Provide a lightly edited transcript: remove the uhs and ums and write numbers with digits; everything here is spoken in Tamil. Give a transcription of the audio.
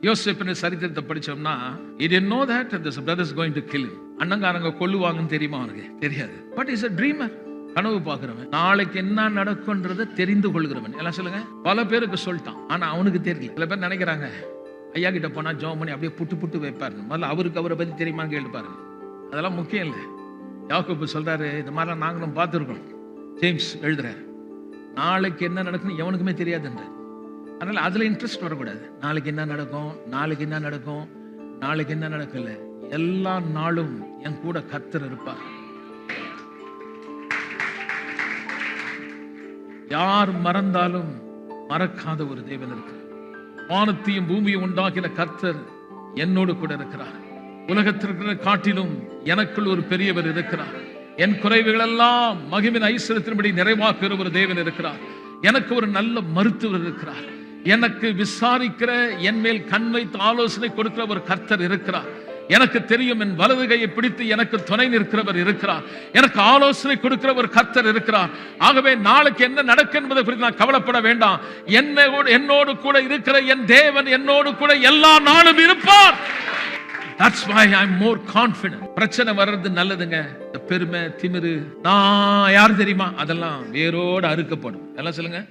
யோசேப்பின் சரித்திரத்தை படிச்சோம்னா, he didn't know that this brother is going to kill him. அண்ணங்காரங்க கொல்லுவாங்கன்னு தெரியுமா அவனுக்கு? தெரியாது. But he's a dreamer. கனவு பார்க்கிறவன், நாளைக்கு என்ன நடக்கும்ன்றதை தெரிந்து கொள்கிறவன். எல்லாம் சொல்லுங்க. பல பேருக்கு சொல்லிட்டான், ஆனா அவனுக்கு தெரியல. சில பேர் நினைக்கிறாங்க, ஐயா கிட்ட போனா ஜெபம் பண்ணி அப்படியே புட்டு புட்டு வைப்பாரு. முதல்ல அவருக்கு அவரை பத்தி தெரியுமான்னு கேட்டு பாருங்க. அதெல்லாம் முக்கியம் இல்லை. யாக்கோபு சொல்றாரு, இந்த மாதிரிலாம் நாங்களும் பார்த்துருக்கோம். ஜேம்ஸ் எழுதுறாரு, நாளைக்கு என்ன நடக்குன்னு எவனுக்குமே தெரியாதுன்ற. அதனால அதுல இன்ட்ரெஸ்ட் வரக்கூடாது. நாளைக்கு என்ன நடக்கும், நாளைக்கு என்ன நடக்கும், நாளைக்கு என்ன நடக்கல, எல்லா நாளும் என் கூட கர்த்தர் இருப்பார். யார் மறந்தாலும் மறக்காத ஒரு தேவன் இருக்கிறார். வானத்தையும் பூமியை உண்டாக்கின கர்த்தர் என்னோடு கூட இருக்கிறார். உலகத்திற்கு காட்டிலும் எனக்குள் ஒரு பெரியவர் இருக்கிறார். என் குறைவுகள் எல்லாம் மகிமையின் ஐஸ்வரியத்தின்படி நிறைவாக்குகிற ஒரு தேவன் இருக்கிறார். எனக்கு ஒரு நல்ல மருத்துவர் இருக்கிறார். எனக்கு விசாரிக்கிற, என் மேல் கண் வைத்து ஆலோசனை கொடுக்கிற ஒரு கர்த்தர் இருக்கிறார். எனக்கு தெரியும், என் வலது கையை பிடித்து எனக்கு துணை நிற்கிறவர் இருக்கிறார். எனக்கு ஆலோசனை கொடுக்கிற ஒரு கர்த்தர் இருக்கிறார். ஆகவே நாளைக்கு என்ன நடக்கும் என்பதை குறித்து நான் கவலைப்பட வேண்டாம். என்னோடு கூட இருக்கிற என் தேவன் என்னோடு கூட எல்லா நாளும் இருப்பார். That's why I'm more confident. பிரச்சனை வர்றது நல்லதுங்க. பெருமை, திமிரு, நான் யார் தெரியுமா, அதெல்லாம் வேரோடு அறுக்கப்படும். எல்லாம் சொல்லுங்க.